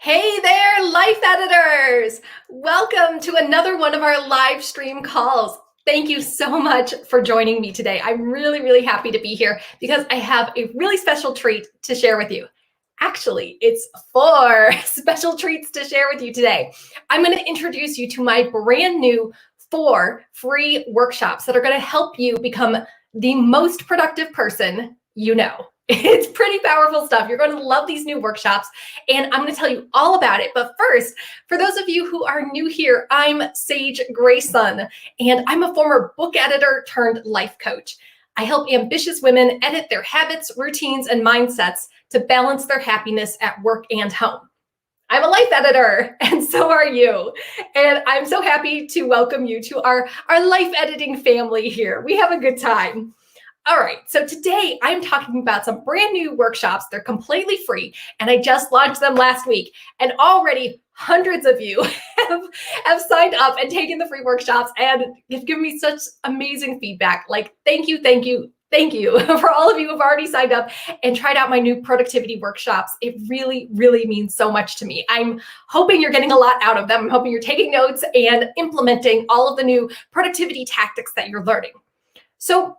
Hey there, life editors! Welcome to another one of our live stream calls. Thank you so much for joining me today. I'm really happy to be here because I have a really special treat to share with you. Actually, it's 4 special treats to share with you today. I'm going to introduce you to my brand new 4 free workshops that are going to help you become the most productive person you know. It's pretty powerful stuff. You're going to love these new workshops, and I'm going to tell you all about it. But first, for those of you who are new here, I'm Sage Grayson, and I'm a former book editor turned life coach. I help ambitious women edit their habits, routines, and mindsets to balance their happiness at work and home. I'm a life editor, and so are you. And I'm so happy to welcome you to our life editing family here. We have a good time. All right, so today I'm talking about some brand new workshops. They're completely free, and I just launched them last week. And already hundreds of you have signed up and taken the free workshops and have given me such amazing feedback. Like, thank you for all of you who have already signed up and tried out my new productivity workshops. It really means so much to me. I'm hoping you're getting a lot out of them. I'm hoping you're taking notes and implementing all of the new productivity tactics that you're learning. So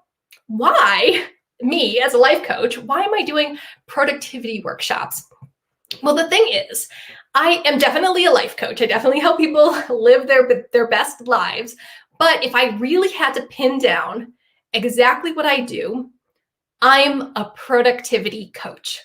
why me as a life coach? Why am I doing productivity workshops? Well, the thing is, I am definitely a life coach. I definitely help people live their best lives. But if I really had to pin down exactly what I do, I'm a productivity coach.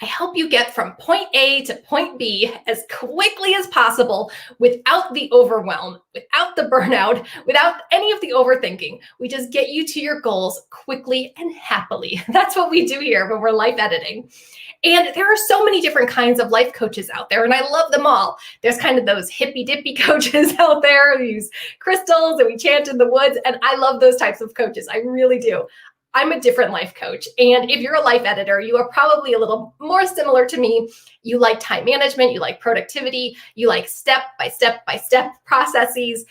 I help you get from point A to point B as quickly as possible without the overwhelm, without the burnout, without any of the overthinking. We just get you to your goals quickly and happily. That's what we do here when we're life editing. And there are so many different kinds of life coaches out there, and I love them all. There's kind of those hippy-dippy coaches out there who use crystals and we chant in the woods, and I love those types of coaches. I really do. I'm a different life coach. And if you're a life editor, you are probably a little more similar to me. You like time management, you like productivity, you like step-by-step processes.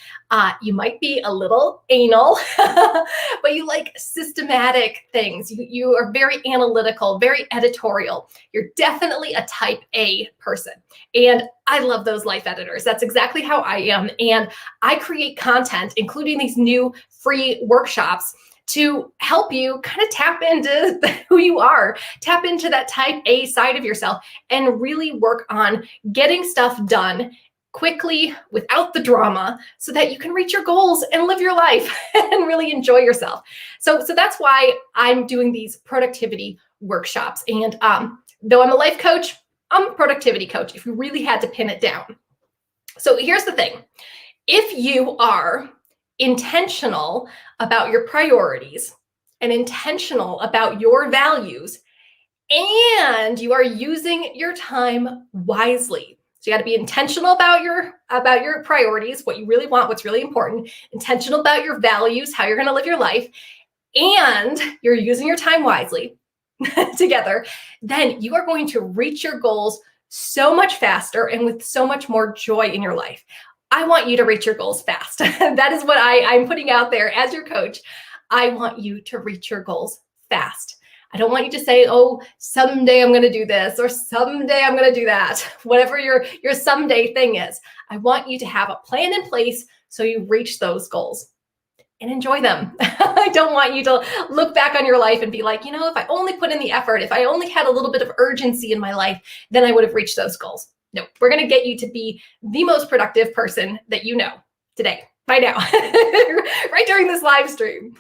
You might be a little anal, but you like systematic things. You are very analytical, very editorial. You're definitely a type A person. And I love those life editors. That's exactly how I am. And I create content, including these new free workshops, to help you kind of tap into who you are, tap into that type A side of yourself, and really work on getting stuff done quickly without the drama so that you can reach your goals and live your life and really enjoy yourself. So that's why I'm doing these productivity workshops. And though I'm a life coach, I'm a productivity coach, if you really had to pin it down. So here's the thing. If you are intentional about your priorities and intentional about your values, and you are using your time wisely. So you got to be intentional about your priorities, what you really want, what's really important, intentional about your values, how you're going to live your life, and you're using your time wisely together, then you are going to reach your goals so much faster and with so much more joy in your life. I want you to reach your goals fast. That is what I'm putting out there as your coach. I want you to reach your goals fast. I don't want you to say, oh, someday I'm going to do this, or someday I'm going to do that, whatever your someday thing is. I want you to have a plan in place so you reach those goals and enjoy them. I don't want you to look back on your life and be like, if I only put in the effort, if I only had a little bit of urgency in my life, then I would have reached those goals. No, we're going to get you to be the most productive person that you know today, right now, right during this live stream.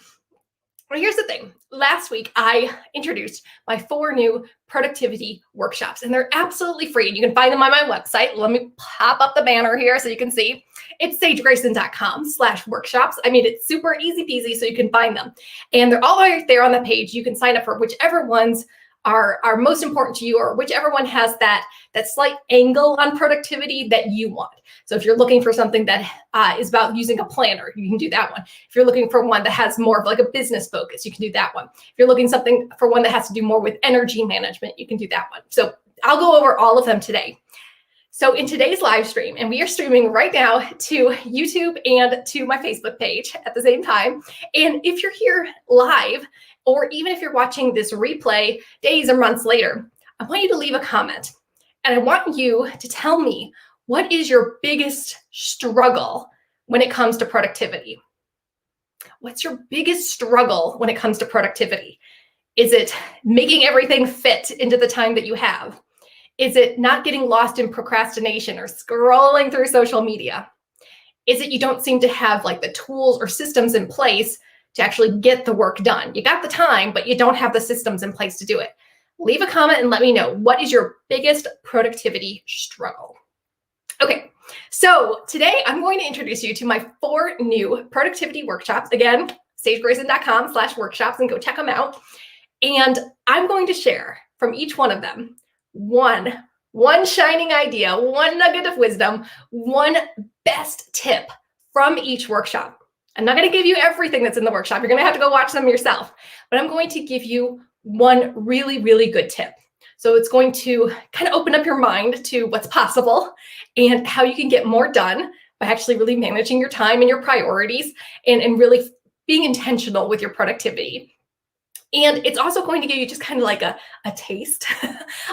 Well, here's the thing. Last week, I introduced my 4 new productivity workshops, and they're absolutely free. And you can find them on my website. Let me pop up the banner here so you can see. It's sagegrayson.com/workshops. I made it super easy peasy so you can find them. And they're all right there on the page. You can sign up for whichever ones are most important to you, or whichever one has that slight angle on productivity that you want. So if you're looking for something that is about using a planner, you can do that one. If you're looking for one that has more of like a business focus, you can do that one. If you're looking for one that has to do more with energy management, you can do that one. So I'll go over all of them today. So in today's live stream, and we are streaming right now to YouTube and to my Facebook page at the same time. And if you're here live, or even if you're watching this replay days or months later, I want you to leave a comment. And I want you to tell me, what is your biggest struggle when it comes to productivity? What's your biggest struggle when it comes to productivity? Is it making everything fit into the time that you have? Is it not getting lost in procrastination or scrolling through social media? Is it you don't seem to have like the tools or systems in place to actually get the work done? You got the time, but you don't have the systems in place to do it. Leave a comment and let me know, what is your biggest productivity struggle? Okay, so today I'm going to introduce you to my 4 new productivity workshops. Again, sagegrayson.com/workshops, and go check them out. And I'm going to share from each one of them one shining idea, one nugget of wisdom, one best tip from each workshop. I'm not going to give you everything that's in the workshop. You're going to have to go watch them yourself, but I'm going to give you one really, really good tip. So it's going to kind of open up your mind to what's possible and how you can get more done by actually really managing your time and your priorities, and really being intentional with your productivity. And it's also going to give you just kind of like a taste,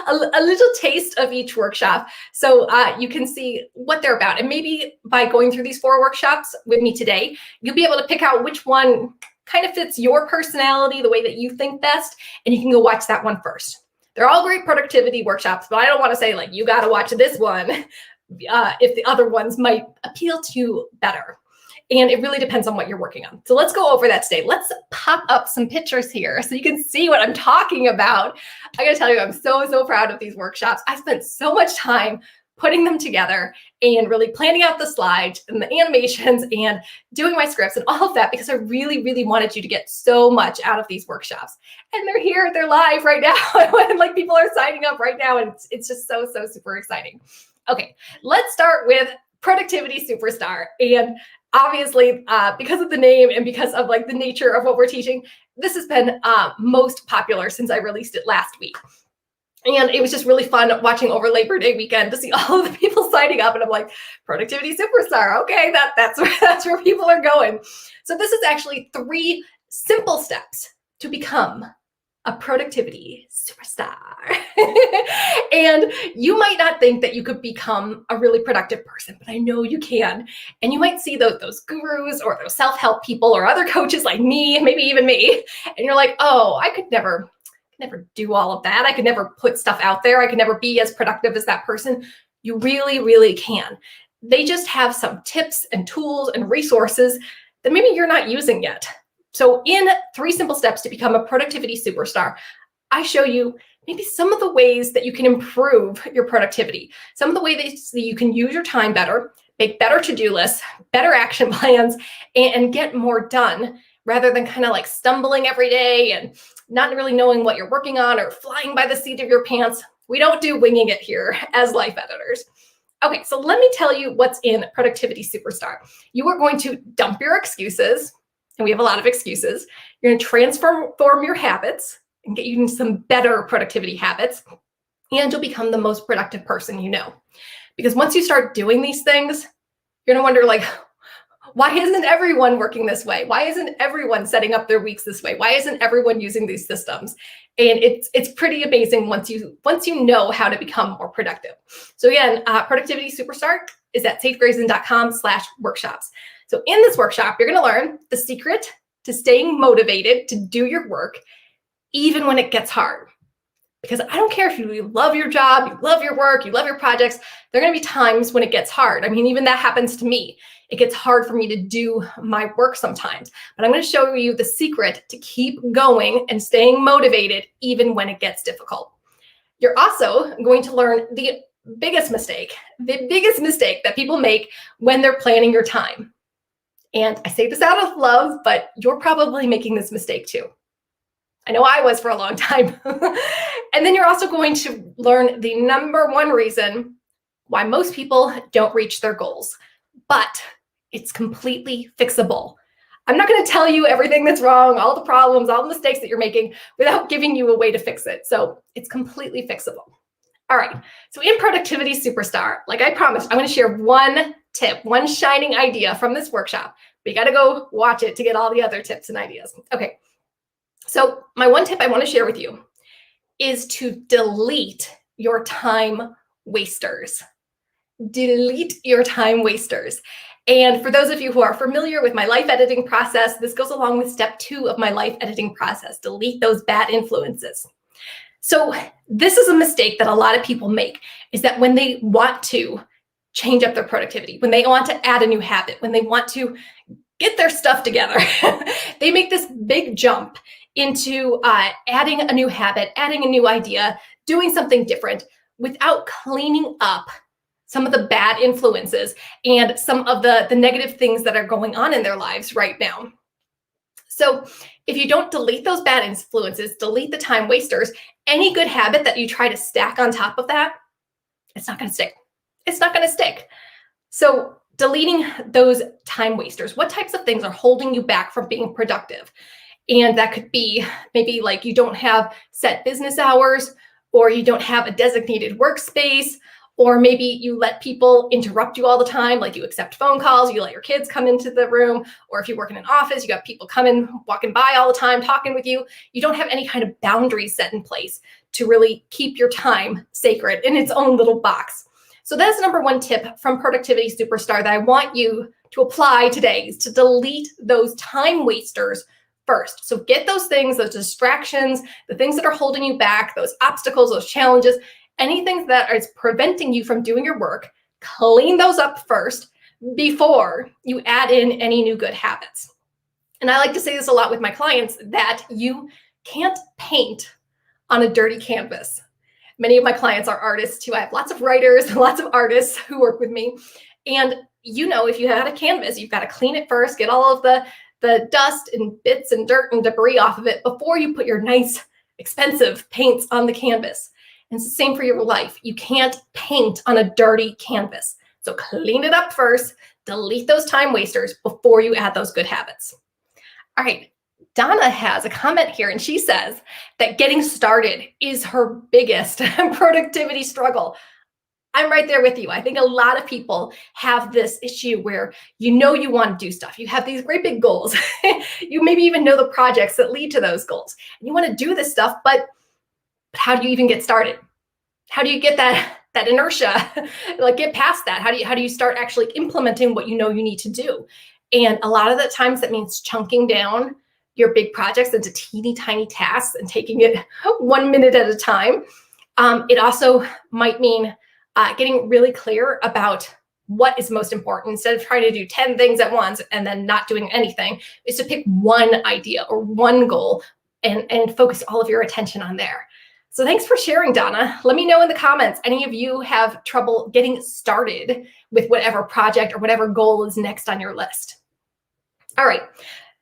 a little taste of each workshop, so you can see what they're about. And maybe by going through these 4 workshops with me today, you'll be able to pick out which one kind of fits your personality, the way that you think best, and you can go watch that one first. They're all great productivity workshops, but I don't want to say like, you got to watch this one if the other ones might appeal to you better. And it really depends on what you're working on. So let's go over that today. Let's pop up some pictures here so you can see what I'm talking about. I gotta tell you, I'm so proud of these workshops. I spent so much time putting them together and really planning out the slides and the animations and doing my scripts and all of that, because I really wanted you to get so much out of these workshops. And they're here, they're live right now. And like, people are signing up right now, and it's just so super exciting. Okay, let's start with Productivity Superstar. And obviously, because of the name and because of like the nature of what we're teaching, this has been most popular since I released it last week. And it was just really fun watching over Labor Day weekend to see all of the people signing up. And I'm like, Productivity Superstar. Okay, that's where people are going. So this is actually 3 simple steps to become a productivity superstar. And you might not think that you could become a really productive person, but I know you can. And you might see those gurus or those self-help people or other coaches like me, maybe even me, and you're like, oh, I could never do all of that. I could never put stuff out there. I could never be as productive as that person. You really can. They just have some tips and tools and resources that maybe you're not using yet. So in 3 simple steps to become a productivity superstar, I show you maybe some of the ways that you can improve your productivity, some of the ways that you can use your time better, make better to-do lists, better action plans, and get more done, rather than kind of like stumbling every day and not really knowing what you're working on or flying by the seat of your pants. We don't do winging it here as life editors. Okay, so let me tell you what's in Productivity Superstar. You are going to dump your excuses, and we have a lot of excuses. You're going to transform your habits and get you into some better productivity habits, and you'll become the most productive person you know. Because once you start doing these things, you're going to wonder, like, why isn't everyone working this way? Why isn't everyone setting up their weeks this way? Why isn't everyone using these systems? And it's pretty amazing once you know how to become more productive. So again, Productivity Superstar is at sagegrayson.com/workshops. So in this workshop, you're going to learn the secret to staying motivated to do your work, even when it gets hard. Because I don't care if you love your job, you love your work, you love your projects, there are going to be times when it gets hard. I mean, even that happens to me. It gets hard for me to do my work sometimes, but I'm going to show you the secret to keep going and staying motivated even when it gets difficult. You're also going to learn the biggest mistake that people make when they're planning your time. And I say this out of love, but you're probably making this mistake too. I know I was for a long time. And then you're also going to learn the number 1 reason why most people don't reach their goals, but it's completely fixable. I'm not going to tell you everything that's wrong, all the problems, all the mistakes that you're making without giving you a way to fix it. So it's completely fixable. All right. So in Productivity Superstar, like I promised, I'm going to share 1 tip, 1 shining idea from this workshop. But you got to go watch it to get all the other tips and ideas. Okay. So my 1 tip I want to share with you is to delete your time wasters. Delete your time wasters. And for those of you who are familiar with my life editing process, this goes along with step 2 of my life editing process. Delete those bad influences. So this is a mistake that a lot of people make, is that when they want to change up their productivity, when they want to add a new habit, when they want to get their stuff together, they make this big jump into adding a new habit, adding a new idea, doing something different without cleaning up some of the bad influences and some of the negative things that are going on in their lives right now. So if you don't delete those bad influences, delete the time wasters, any good habit that you try to stack on top of that, it's not going to stick. It's not going to stick. So deleting those time wasters, what types of things are holding you back from being productive? And that could be maybe like you don't have set business hours, or you don't have a designated workspace, or maybe you let people interrupt you all the time, like you accept phone calls, you let your kids come into the room, or if you work in an office, you got people coming, walking by all the time, talking with you. You don't have any kind of boundaries set in place to really keep your time sacred in its own little box. So that's number 1 tip from Productivity Superstar that I want you to apply today, is to delete those time wasters first. So get those things, those distractions, the things that are holding you back, those obstacles, those challenges, anything that is preventing you from doing your work, clean those up first before you add in any new good habits. And I like to say this a lot with my clients, that you can't paint on a dirty canvas. Many of my clients are artists too. I have lots of writers, lots of artists who work with me. And if you had a canvas, you've got to clean it first, get all of the dust and bits and dirt and debris off of it before you put your nice, expensive paints on the canvas. And it's the same for your life. You can't paint on a dirty canvas. So clean it up first, delete those time wasters before you add those good habits. All right, Donna has a comment here, and she says that getting started is her biggest productivity struggle. I'm right there with you. I think a lot of people have this issue where you want to do stuff. You have these great big goals. You maybe even know the projects that lead to those goals. And you want to do this stuff, but how do you even get started? How do you get that inertia, like get past that? How do you start actually implementing what you need to do? And a lot of the times that means chunking down your big projects into teeny tiny tasks and taking it 1 minute at a time. It also might mean getting really clear about what is most important. Instead of trying to do 10 things at once and then not doing anything, is to pick one idea or one goal and focus all of your attention on there. So thanks for sharing, Donna. Let me know in the comments, any of you have trouble getting started with whatever project or whatever goal is next on your list. All right.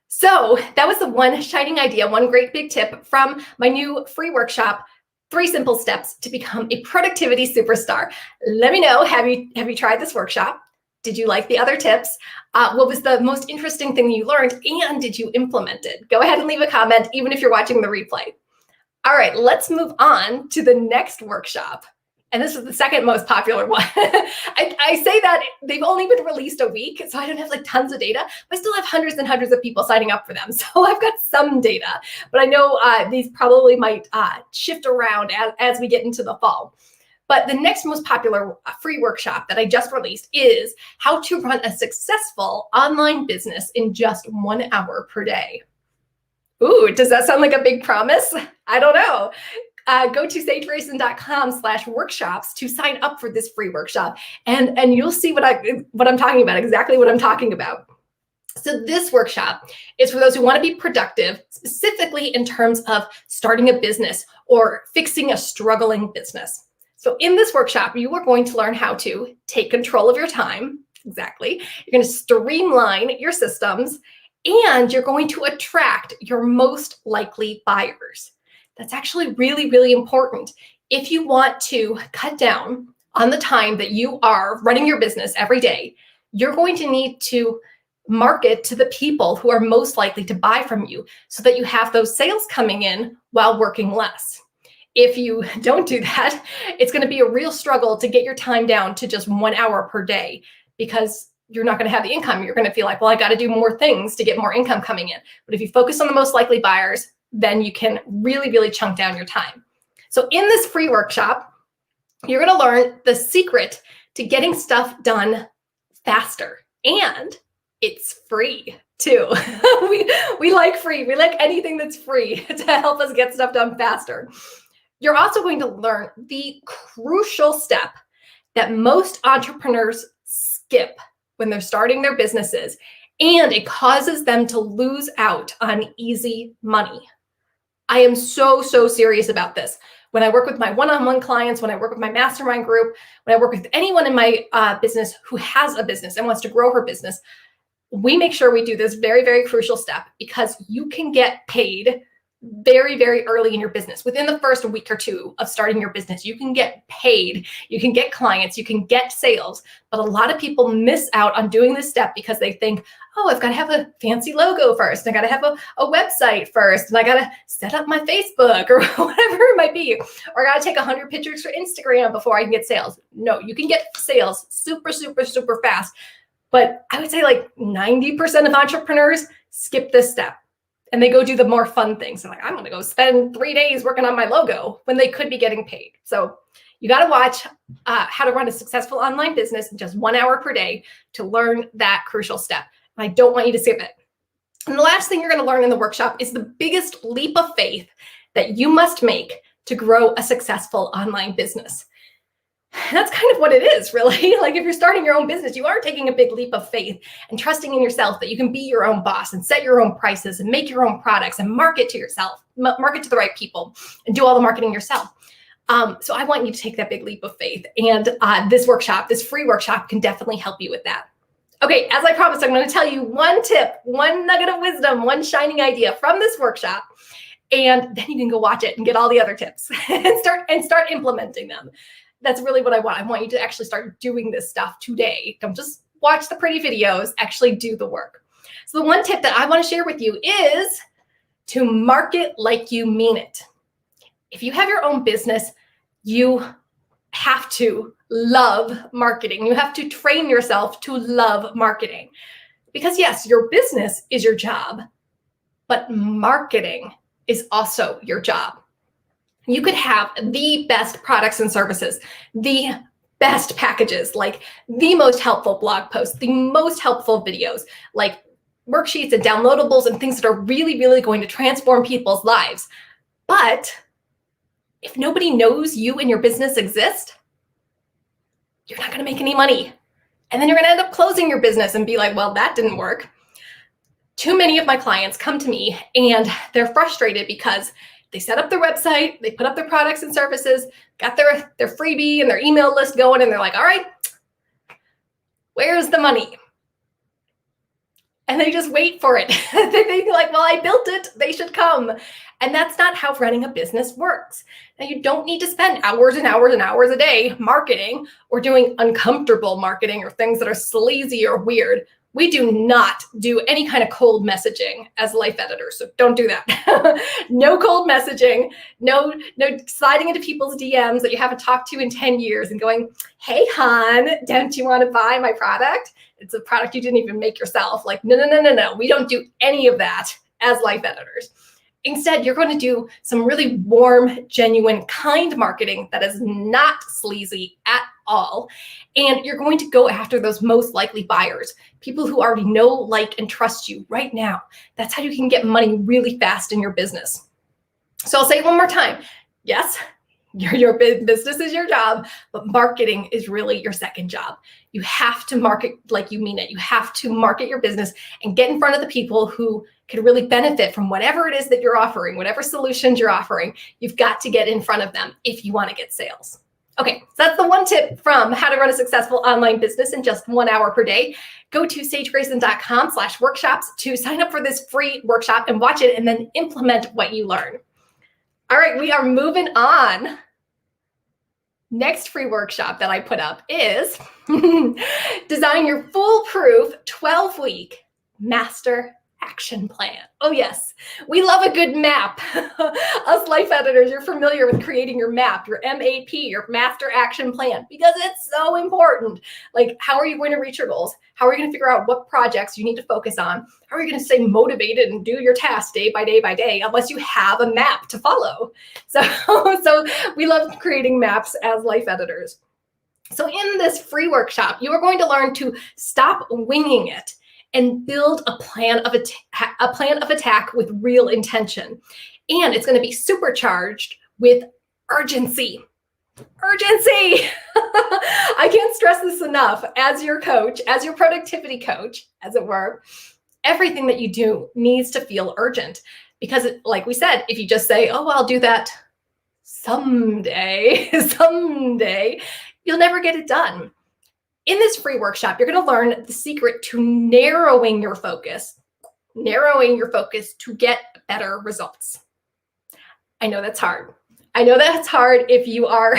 So that was the one shining idea, one great big tip from my new free workshop, 3 simple steps to become a productivity superstar. Let me know, have you tried this workshop? Did you like the other tips? What was the most interesting thing you learned, and did you implement it? Go ahead and leave a comment, even if you're watching the replay. All right, let's move on to the next workshop. And this was the second most popular one. I say that they've only been released a week, so I don't have like tons of data, but I still have hundreds and hundreds of people signing up for them. So I've got some data, but I know these probably might shift around as we get into the fall. But the next most popular free workshop that I just released is how to run a successful online business in just 1 hour per day. Ooh, does that sound like a big promise? I don't know. Go to sagegrayson.com/workshops to sign up for this free workshop, and you'll see what I'm talking about, exactly what I'm talking about. So this workshop is for those who want to be productive, specifically in terms of starting a business or fixing a struggling business. So in this workshop, you are going to learn how to take control of your time. Exactly. You're going to streamline your systems, and you're going to attract your most likely buyers. That's actually really, really important. If you want to cut down on the time that you are running your business every day, you're going to need to market to the people who are most likely to buy from you so that you have those sales coming in while working less. If you don't do that, it's going to be a real struggle to get your time down to just 1 hour per day, because you're not going to have the income. You're going to feel like, well, I got to do more things to get more income coming in. But if you focus on the most likely buyers, then you can really, really chunk down your time. So in this free workshop, You're going to learn the secret to getting stuff done faster, and it's free too. we like free. We like anything that's free to help us get stuff done faster. You're also going to learn the crucial step that most entrepreneurs skip when they're starting their businesses, and it causes them to lose out on easy money. I am so serious about this. When I work with my one-on-one clients, when I work with my mastermind group, when I work with anyone in my business who has a business and wants to grow her business, we make sure we do this very crucial step, because you can get paid very early in your business. Within the first week or two of starting your business, you can get paid, you can get clients, you can get sales. But a lot of people miss out on doing this step because they think, oh, I've got to have a fancy logo first, and I got to have a website first, and I got to set up my Facebook or whatever it might be, or I got to take 100 pictures for Instagram before I can get sales. No, you can get sales super fast. But I would say like 90% of entrepreneurs skip this step, and they go do the more fun things. They're like, I'm going to go spend 3 days working on my logo when they could be getting paid. So you got to watch how to run a successful online business in just 1 hour per day to learn that crucial step. And I don't want you to skip it. And the last thing you're going to learn in the workshop is the biggest leap of faith that you must make to grow a successful online business. That's kind of what it is, really. Like, if you're starting your own business, you are taking a big leap of faith and trusting in yourself that you can be your own boss and set your own prices and make your own products and market to yourself, market to the right people, and do all the marketing yourself. So I want you to take that big leap of faith. And this workshop, this free workshop, can definitely help you with that. Okay, as I promised, I'm going to tell you one tip, one nugget of wisdom, one shining idea from this workshop. And then you can go watch it and get all the other tips and start implementing them. That's really what I want. I want you to actually start doing this stuff today. Don't just watch the pretty videos, actually do the work. So the one tip that I want to share with you is to market like you mean it. If you have your own business, you have to love marketing. You have to train yourself to love marketing. Because yes, your business is your job, but marketing is also your job. You could have the best products and services, the best packages, like the most helpful blog posts, the most helpful videos, like worksheets and downloadables and things that are really going to transform people's lives. But if nobody knows you and your business exist, you're not going to make any money. And then you're going to end up closing your business and be like, well, that didn't work. Too many of my clients come to me and they're frustrated because they set up their website, they put up their products and services, got their freebie and their email list going, and they're like, all right, where's the money? And they just wait for it. They think like, well, I built it, they should come. And that's not how running a business works. Now, you don't need to spend hours and hours and hours a day marketing or doing uncomfortable marketing or things that are sleazy or weird. We do not do any kind of cold messaging as life editors, so don't do that. No cold messaging, no sliding into people's DMs that you haven't talked to in 10 years and going, hey, hon, don't you want to buy my product? It's a product you didn't even make yourself. Like, no. We don't do any of that as life editors. Instead, you're going to do some really warm, genuine, kind marketing that is not sleazy at all. And you're going to go after those most likely buyers, people who already know, like, and trust you right now. That's how you can get money really fast in your business. So I'll say it one more time. Yes, your business is your job, but marketing is really your second job. You have to market like you mean it. You have to market your business and get in front of the people who could really benefit from whatever it is that you're offering, whatever solutions you're offering. You've got to get in front of them if you want to get sales. Okay, so that's the one tip from how to run a successful online business in just 1 hour per day. Go to sagegrayson.com/workshops to sign up for this free workshop and watch it and then implement what you learn. All right, we are moving on. Next free workshop that I put up is Design Your Foolproof 12-Week Master action plan. Oh yes, we love a good map. Us life editors, you're familiar with creating your map, your MAP, your master action plan, because it's so important. Like, how are you going to reach your goals? How are you going to figure out what projects you need to focus on? How are you going to stay motivated and do your tasks day by day by day, unless you have a map to follow? So we love creating maps as life editors. So in this free workshop, you are going to learn to stop winging it and build a plan of attack with real intention. And it's going to be supercharged with urgency. Urgency! I can't stress this enough. As your coach, as your productivity coach, as it were, everything that you do needs to feel urgent. Because like we said, if you just say, oh, well, I'll do that someday, you'll never get it done. In this free workshop, you're going to learn the secret to narrowing your focus to get better results. I know that's hard. I know that's hard if you are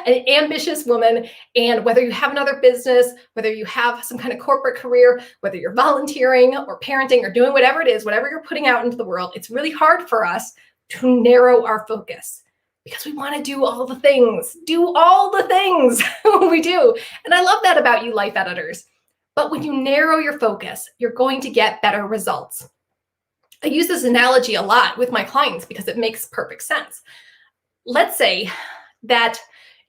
an ambitious woman, and whether you have another business, whether you have some kind of corporate career, whether you're volunteering or parenting or doing whatever it is, whatever you're putting out into the world, it's really hard for us to narrow our focus. Because we want to do all the things we do. And I love that about you life editors. But when you narrow your focus, you're going to get better results. I use this analogy a lot with my clients because it makes perfect sense. Let's say that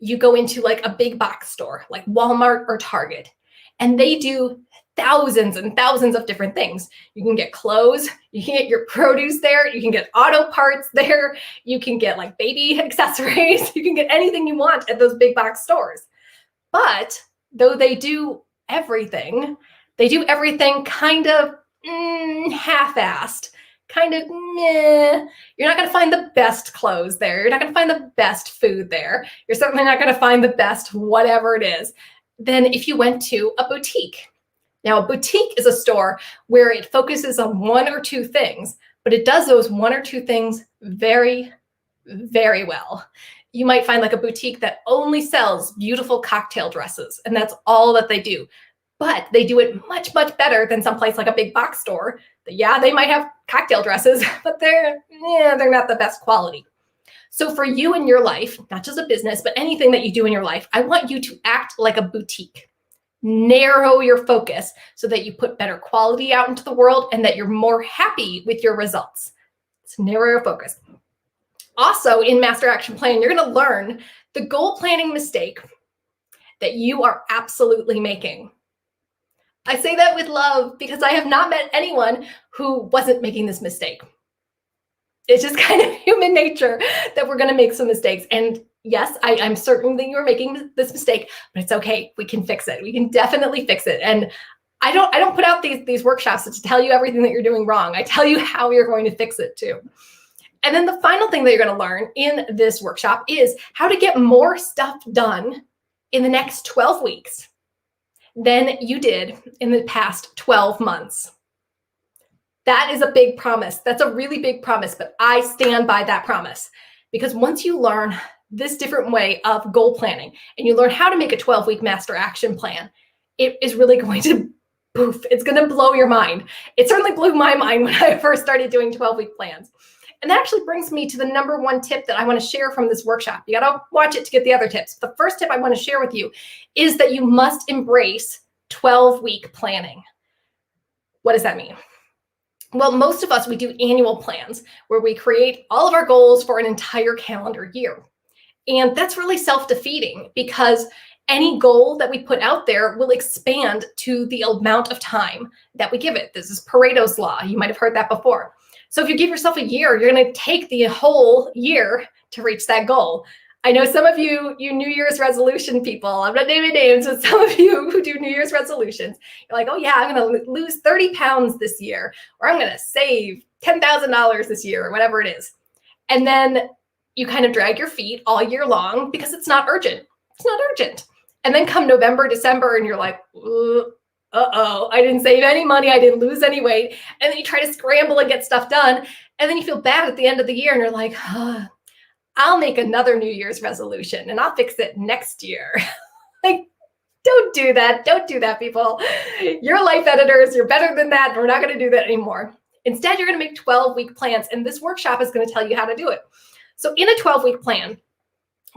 you go into like a big box store, like Walmart or Target, and they do thousands and thousands of different things. You can get clothes, you can get your produce there, you can get auto parts there, you can get like baby accessories, you can get anything you want at those big box stores. But though they do everything kind of half-assed, kind of meh. You're not going to find the best clothes there. You're not going to find the best food there. You're certainly not going to find the best whatever it is. Then if you went to a boutique. Now, a boutique is a store where it focuses on one or two things, but it does those one or two things very, very well. You might find like a boutique that only sells beautiful cocktail dresses, and that's all that they do. But they do it much, much better than someplace like a big box store. Yeah, they might have cocktail dresses, but they're not the best quality. So for you in your life, not just a business, but anything that you do in your life, I want you to act like a boutique. Narrow your focus so that you put better quality out into the world and that you're more happy with your results. So narrow your focus. Also, in Master Action Plan, you're going to learn the goal planning mistake that you are absolutely making. I say that with love because I have not met anyone who wasn't making this mistake. It's just kind of human nature that we're going to make some mistakes. And yes, I'm certain that you're making this mistake, but it's okay. We can fix it. We can definitely fix it. And I don't put out these workshops to tell you everything that you're doing wrong. I tell you how you're going to fix it too. And then the final thing that you're going to learn in this workshop is how to get more stuff done in the next 12 weeks than you did in the past 12 months. That is a big promise. That's a really big promise, but I stand by that promise because once you learn this different way of goal planning and you learn how to make a 12-week master action plan, it is really going to poof. It's going to blow your mind. It certainly blew my mind when I first started doing 12-week plans. And that actually brings me to the number one tip that I want to share from this workshop. You got to watch it to get the other tips. The first tip I want to share with you is that you must embrace 12-week planning. What does that mean? Well, most of us, we do annual plans where we create all of our goals for an entire calendar year. And that's really self-defeating because any goal that we put out there will expand to the amount of time that we give it. This is Pareto's law. You might have heard that before. So if you give yourself a year, you're going to take the whole year to reach that goal. I know some of you New Year's resolution people, I'm not naming names, but some of you who do New Year's resolutions, you're like, oh yeah, I'm going to lose 30 pounds this year, or I'm going to save $10,000 this year, or whatever it is. And then you kind of drag your feet all year long because it's not urgent. It's not urgent. And then come November, December, and you're like, uh-oh, I didn't save any money. I didn't lose any weight. And then you try to scramble and get stuff done. And then you feel bad at the end of the year and you're like, I'll make another New Year's resolution and I'll fix it next year. Like, don't do that. Don't do that, people. You're life editors. You're better than that. We're not going to do that anymore. Instead, you're going to make 12-week plans, and this workshop is going to tell you how to do it. So in a 12-week plan,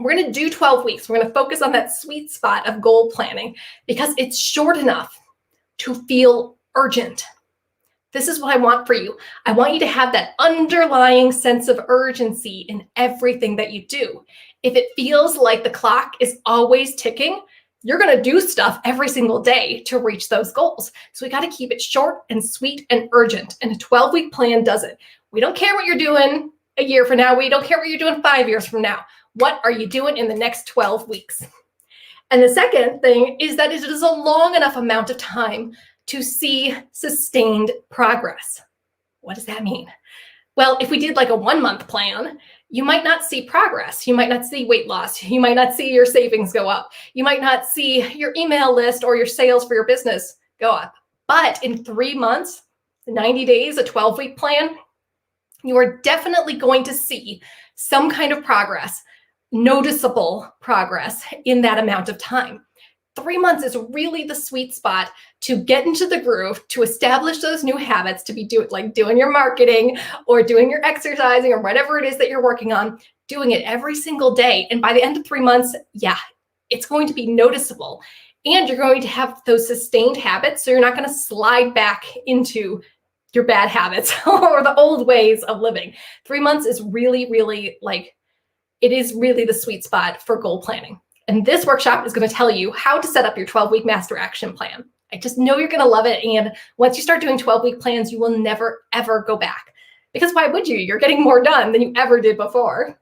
we're going to do 12 weeks. We're going to focus on that sweet spot of goal planning because it's short enough to feel urgent. This is what I want for you. I want you to have that underlying sense of urgency in everything that you do. If it feels like the clock is always ticking, you're going to do stuff every single day to reach those goals. So we got to keep it short and sweet and urgent. And a 12-week plan does it. We don't care what you're doing a year from now. We don't care what you're doing 5 years from now. What are you doing in the next 12 weeks? And the second thing is that it is a long enough amount of time to see sustained progress. What does that mean? Well, if we did like a 1-month plan, you might not see progress. You might not see weight loss. You might not see your savings go up. You might not see your email list or your sales for your business go up. But in 3 months, 90 days, a 12-week plan, you are definitely going to see some kind of progress, noticeable progress in that amount of time. 3 months is really the sweet spot to get into the groove, to establish those new habits, to be doing your marketing or doing your exercising or whatever it is that you're working on, doing it every single day. And by the end of 3 months, yeah, it's going to be noticeable. And you're going to have those sustained habits. So you're not going to slide back into your bad habits or the old ways of living. 3 months is really, really it is really the sweet spot for goal planning. And this workshop is going to tell you how to set up your 12-week master action plan. I just know you're going to love it. And once you start doing 12-week plans, you will never, ever go back. Because why would you? You're getting more done than you ever did before.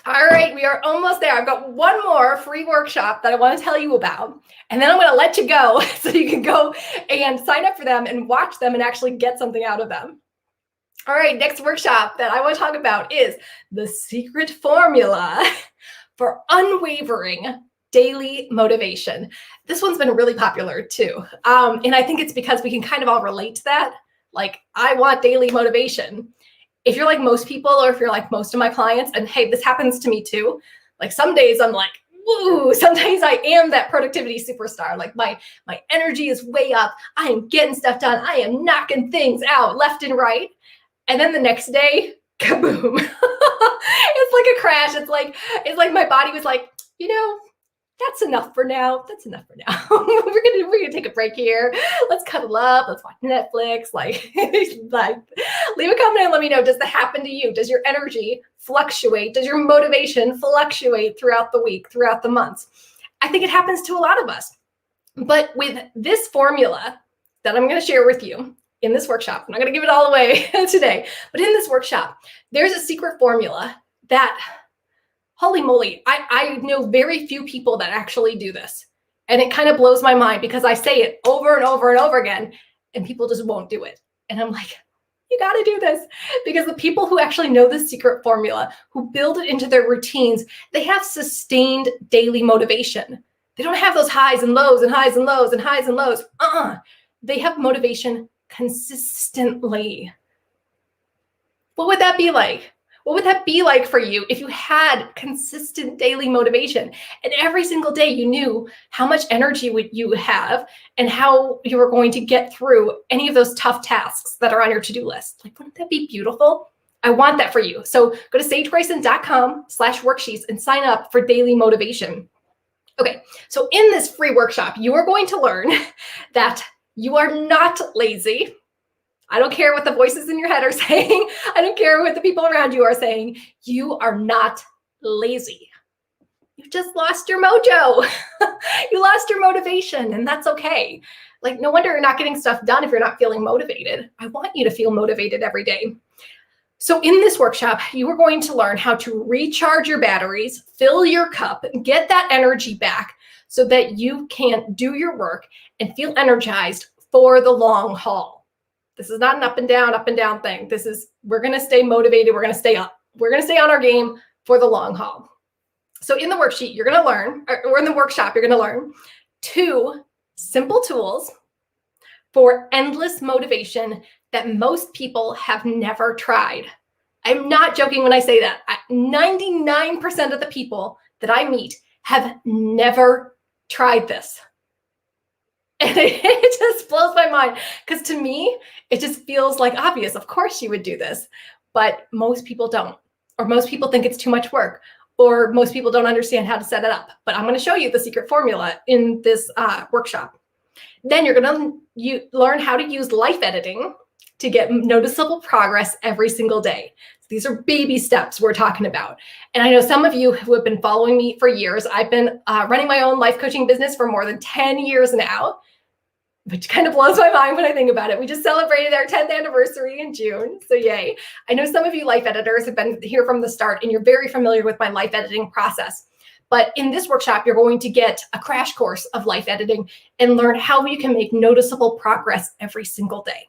All right, we are almost there. I've got one more free workshop that I want to tell you about. And then I'm going to let you go so you can go and sign up for them and watch them and actually get something out of them. All right, next workshop that I want to talk about is the secret formula for unwavering daily motivation. This one's been really popular too. And I think it's because we can kind of all relate to that. Like, I want daily motivation. If you're like most people, or if you're like most of my clients, and hey, this happens to me too. Like some days I'm like, woo, sometimes I am that productivity superstar. Like my energy is way up. I am getting stuff done. I am knocking things out left and right. And then the next day, kaboom. It's like a crash. It's like my body was like, that's enough for now. That's enough for now. we're gonna take a break here. Let's cuddle up. Let's watch Netflix. Leave a comment and let me know. Does that happen to you? Does your energy fluctuate? Does your motivation fluctuate throughout the week, throughout the months? I think it happens to a lot of us. But with this formula that I'm going to share with you in this workshop, I'm not going to give it all away today, but in this workshop, there's a secret formula that, holy moly, I know very few people that actually do this. And it kind of blows my mind because I say it over and over and over again, and people just won't do it. And I'm like, you got to do this, because the people who actually know the secret formula, who build it into their routines, they have sustained daily motivation. They don't have those highs and lows and highs and lows and highs and lows. They have motivation consistently. What would that be like? What would that be like for you if you had consistent daily motivation and every single day you knew how much energy would you have and how you were going to get through any of those tough tasks that are on your to-do list? Like, wouldn't that be beautiful? I want that for you. So go to sagegrayson.com/worksheets and sign up for daily motivation. Okay, so in this free workshop, you are going to learn that you are not lazy. I don't care what the voices in your head are saying. I don't care what the people around you are saying. You are not lazy. You just lost your mojo. You lost your motivation, and that's okay. Like, no wonder you're not getting stuff done if you're not feeling motivated. I want you to feel motivated every day. So in this workshop, you are going to learn how to recharge your batteries, fill your cup, and get that energy back so that you can do your work and feel energized for the long haul. This is not an up and down thing. This is, we're going to stay motivated. We're going to stay up. We're going to stay on our game for the long haul. So in the worksheet, you're going to learn, or in the workshop, you're going to learn 2 simple tools for endless motivation that most people have never tried. I'm not joking when I say that. 99% of the people that I meet have never tried this. And it just blows my mind because to me, it just feels like obvious. Of course you would do this, but most people don't, or most people think it's too much work, or most people don't understand how to set it up. But I'm going to show you the secret formula in this workshop. Then you're going to learn how to use life editing to get noticeable progress every single day. These are baby steps we're talking about. And I know some of you who have been following me for years. I've been running my own life coaching business for more than 10 years now, which kind of blows my mind when I think about it. We just celebrated our 10th anniversary in June, so yay. I know some of you life editors have been here from the start and you're very familiar with my life editing process. But in this workshop, you're going to get a crash course of life editing and learn how you can make noticeable progress every single day.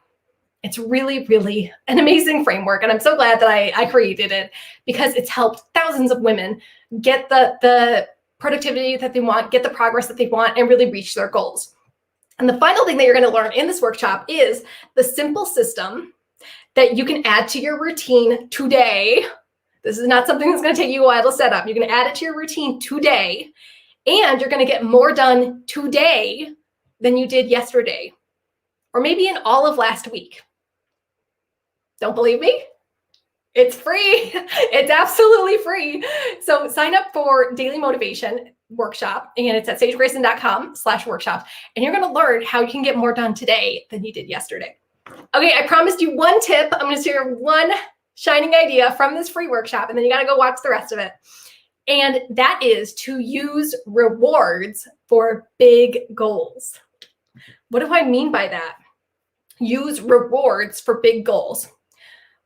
It's really, really an amazing framework. And I'm so glad that I created it because it's helped thousands of women get the productivity that they want, get the progress that they want, and really reach their goals. And the final thing that you're going to learn in this workshop is the simple system that you can add to your routine today. This is not something that's going to take you a while to set up. You're going to add it to your routine today, and you're going to get more done today than you did yesterday, or maybe in all of last week. Don't believe me? It's free. It's absolutely free. So sign up for Daily Motivation Workshop, and it's at sagegrayson.com/workshop. And you're going to learn how you can get more done today than you did yesterday. Okay, I promised you one tip. I'm going to share one shining idea from this free workshop, and then you got to go watch the rest of it. And that is to use rewards for big goals. What do I mean by that? Use rewards for big goals.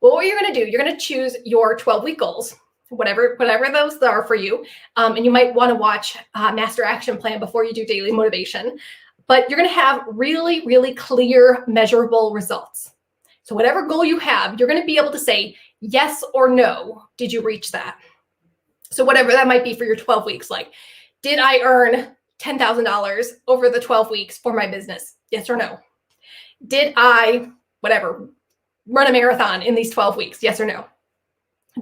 Well, what you're going to do, you're going to choose your 12-week goals, whatever those are for you. And you might want to watch Master Action Plan before you do Daily Motivation. But you're going to have really, really clear, measurable results. So whatever goal you have, you're going to be able to say yes or no. Did you reach that? So whatever that might be for your 12 weeks, like, did I earn $10,000 over the 12 weeks for my business? Yes or no? Did I, run a marathon in these 12 weeks? Yes or no?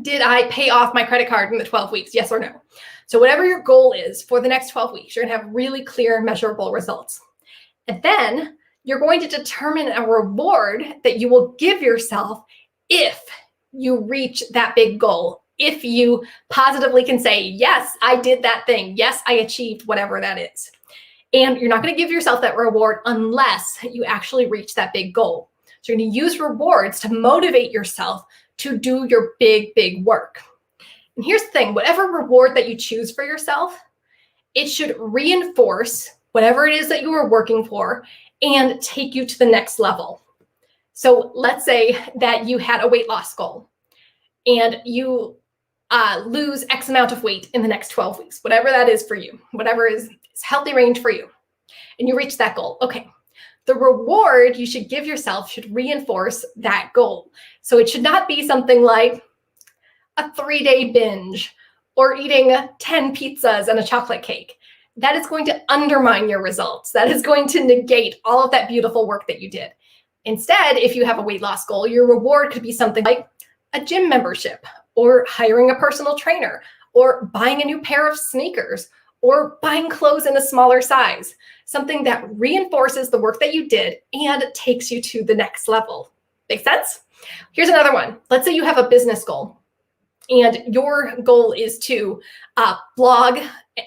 Did I pay off my credit card in the 12 weeks? Yes or no? So whatever your goal is for the next 12 weeks, you're going to have really clear, measurable results. And then you're going to determine a reward that you will give yourself if you reach that big goal. If you positively can say, yes, I did that thing. Yes, I achieved whatever that is. And you're not going to give yourself that reward unless you actually reach that big goal. So you're going to use rewards to motivate yourself to do your big, big work. And here's the thing, whatever reward that you choose for yourself, it should reinforce whatever it is that you are working for and take you to the next level. So let's say that you had a weight loss goal and you lose X amount of weight in the next 12 weeks, whatever that is for you, whatever is healthy range for you, and you reach that goal. Okay. The reward you should give yourself should reinforce that goal. So it should not be something like a 3-day binge or eating 10 pizzas and a chocolate cake. That is going to undermine your results. That is going to negate all of that beautiful work that you did. Instead, if you have a weight loss goal, your reward could be something like a gym membership or hiring a personal trainer or buying a new pair of sneakers or buying clothes in a smaller size, something that reinforces the work that you did and takes you to the next level. Make sense? Here's another one. Let's say you have a business goal and your goal is to blog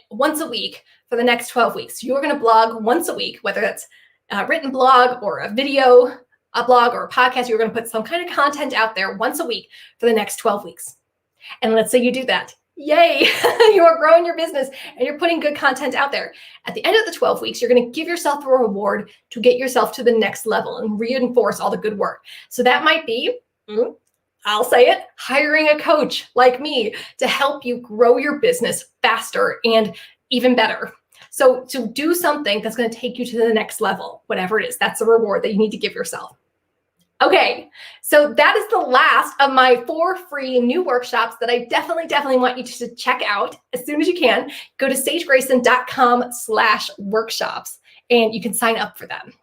once a week for the next 12 weeks. You're going to blog once a week, whether that's a written blog or a video, a blog or a podcast. You're going to put some kind of content out there once a week for the next 12 weeks. And let's say you do that. Yay, you are growing your business and you're putting good content out there. At the end of the 12 weeks, you're going to give yourself a reward to get yourself to the next level and reinforce all the good work. So that might be, I'll say it, hiring a coach like me to help you grow your business faster and even better. So to do something that's going to take you to the next level, whatever it is, that's the reward that you need to give yourself. Okay, so that is the last of my 4 free new workshops that I definitely want you to check out as soon as you can. Go to sagegrayson.com/workshops and you can sign up for them.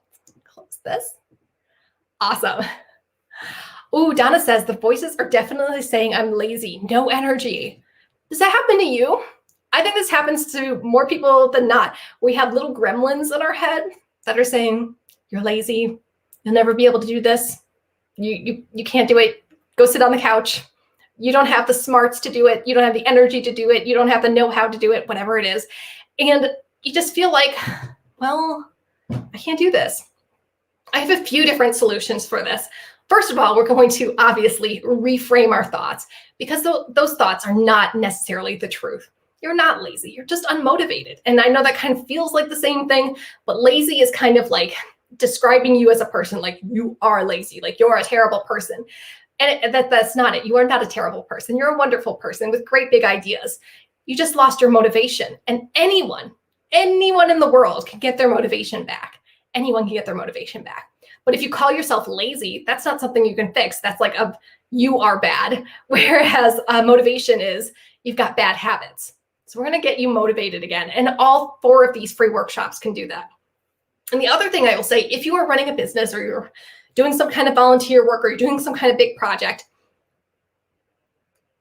Close this. Awesome. Ooh, Donna says the voices are definitely saying I'm lazy, no energy. Does that happen to you? I think this happens to more people than not. We have little gremlins in our head that are saying, you're lazy, you'll never be able to do this, you can't do it, go sit on the couch, you don't have the smarts to do it, you don't have the energy to do it, you don't have the know-how to do it, whatever it is. And you just feel like, well, I can't do this. I have a few different solutions for this. First of all, we're going to obviously reframe our thoughts, because those thoughts are not necessarily the truth. You're not lazy, you're just unmotivated. And I know that kind of feels like the same thing, but lazy is kind of like describing you as a person, like you are lazy, like you're a terrible person. And that's not it. You are not a terrible person. You're a wonderful person with great big ideas. You just lost your motivation. And anyone in the world can get their motivation back. Anyone can get their motivation back. But if you call yourself lazy, that's not something you can fix. That's like you are bad. Whereas motivation is you've got bad habits. So we're going to get you motivated again. And all 4 of these free workshops can do that. And the other thing I will say, if you are running a business or you're doing some kind of volunteer work or you're doing some kind of big project,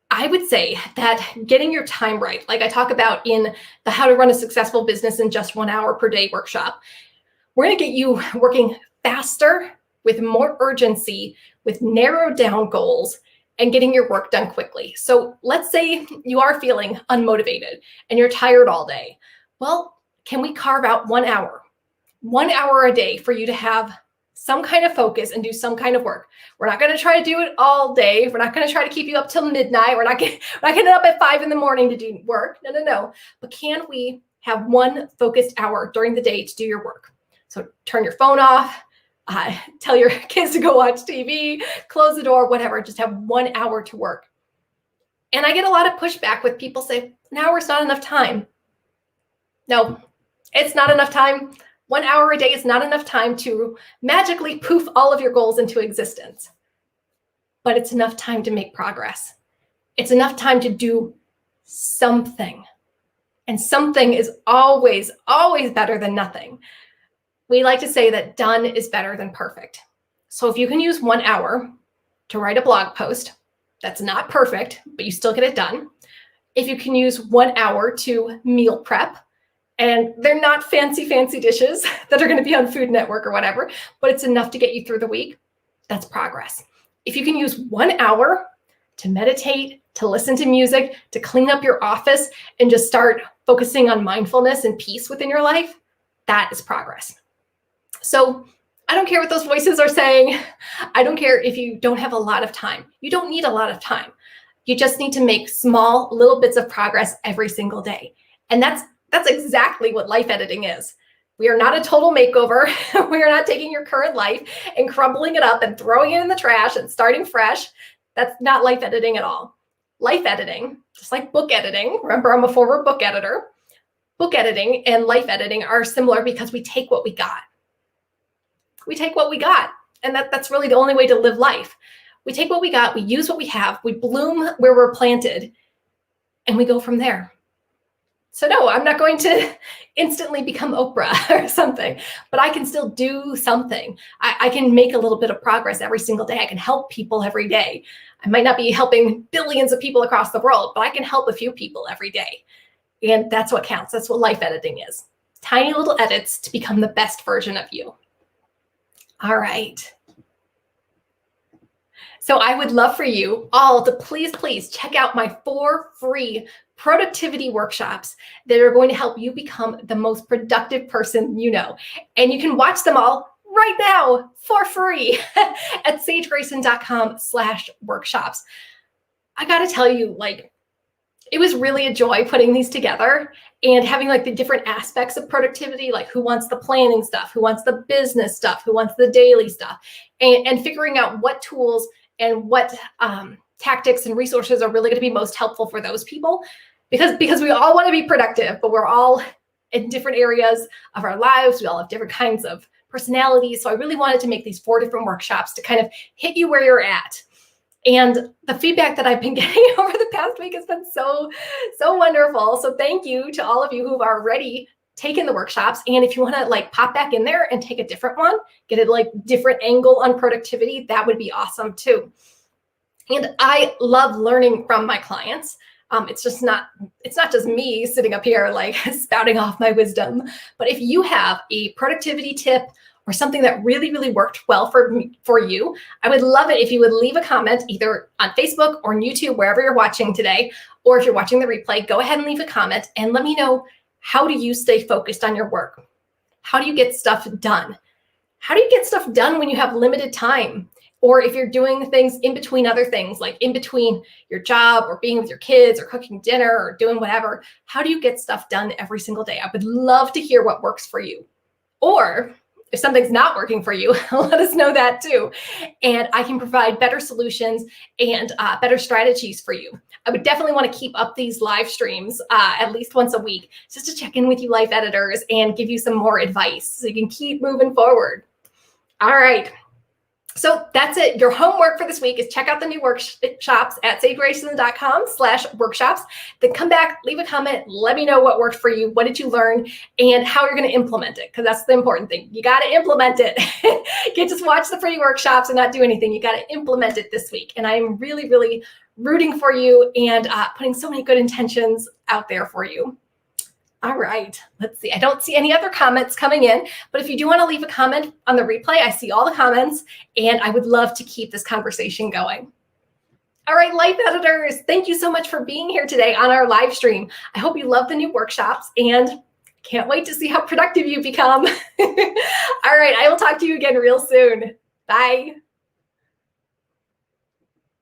I would say that getting your time right, like I talk about in the How to Run a Successful Business in Just 1 Hour Per Day workshop, we're going to get you working faster, with more urgency, with narrowed down goals, and getting your work done quickly. So let's say you are feeling unmotivated and you're tired all day. Well, can we carve out 1 hour? 1 hour a day for you to have some kind of focus and do some kind of work. We're not going to try to do it all day. We're not going to try to keep you up till midnight. We're not getting up at 5 in the morning to do work. No. But can we have 1 focused hour during the day to do your work? So turn your phone off, tell your kids to go watch TV, close the door, whatever. Just have 1 hour to work. And I get a lot of pushback with people say, an hour's not enough time. No, it's not enough time. 1 hour a day is not enough time to magically poof all of your goals into existence. But it's enough time to make progress. It's enough time to do something. And something is always, always better than nothing. We like to say that done is better than perfect. So if you can use 1 hour to write a blog post, that's not perfect, but you still get it done. If you can use 1 hour to meal prep, and they're not fancy dishes that are going to be on Food Network or whatever, but it's enough to get you through the week, that's progress. If you can use 1 hour to meditate, to listen to music, to clean up your office, and just start focusing on mindfulness and peace within your life, that is progress. So I don't care what those voices are saying. I don't care if you don't have a lot of time. You don't need a lot of time. You just need to make small little bits of progress every single day. And that's exactly what life editing is. We are not a total makeover. We are not taking your current life and crumbling it up and throwing it in the trash and starting fresh. That's not life editing at all. Life editing, just like book editing, remember I'm a former book editor, book editing and life editing are similar because we take what we got. We take what we got, and that's really the only way to live life. We take what we got, we use what we have, we bloom where we're planted, and we go from there. So no, I'm not going to instantly become Oprah or something, but I can still do something. I can make a little bit of progress every single day. I can help people every day. I might not be helping billions of people across the world, but I can help a few people every day. And that's what counts. That's what life editing is. Tiny little edits to become the best version of you. All right. So I would love for you all to please check out my 4 free productivity workshops that are going to help you become the most productive person you know. And you can watch them all right now for free at sagegrayson.com/workshops. I got to tell you, it was really a joy putting these together and having the different aspects of productivity, like who wants the planning stuff, who wants the business stuff, who wants the daily stuff, and figuring out what tools and what tactics and resources are really going to be most helpful for those people, because we all want to be productive, but we're all in different areas of our lives. We all have different kinds of personalities. So I really wanted to make these 4 different workshops to kind of hit you where you're at. And the feedback that I've been getting over the past week has been so wonderful. So thank you to all of you who've already taken the workshops. And if you want to pop back in there and take a different one, get a different angle on productivity, that would be awesome too. And I love learning from my clients. It's not just me sitting up here like spouting off my wisdom. But if you have a productivity tip or something that really, really worked well for you, I would love it if you would leave a comment either on Facebook or on YouTube, wherever you're watching today, or if you're watching the replay, go ahead and leave a comment and let me know, how do you stay focused on your work? How do you get stuff done? How do you get stuff done when you have limited time? Or if you're doing things in between other things, like in between your job or being with your kids or cooking dinner or doing whatever, how do you get stuff done every single day? I would love to hear what works for you. Or if something's not working for you, let us know that too. And I can provide better solutions and better strategies for you. I would definitely want to keep up these live streams at least once a week, just to check in with you life editors and give you some more advice so you can keep moving forward. All right. So that's it. Your homework for this week is check out the new workshops at sagegrayson.com/workshops. Then come back, leave a comment, let me know what worked for you, what did you learn, and how you're going to implement it, because that's the important thing. You got to implement it. You can't just watch the free workshops and not do anything. You got to implement it this week. And I'm really, really rooting for you and putting so many good intentions out there for you. All right, let's see. I don't see any other comments coming in, but if you do want to leave a comment on the replay, I see all the comments and I would love to keep this conversation going. All right, life editors, thank you so much for being here today on our live stream. I hope you love the new workshops and can't wait to see how productive you become. All right, I will talk to you again real soon. Bye.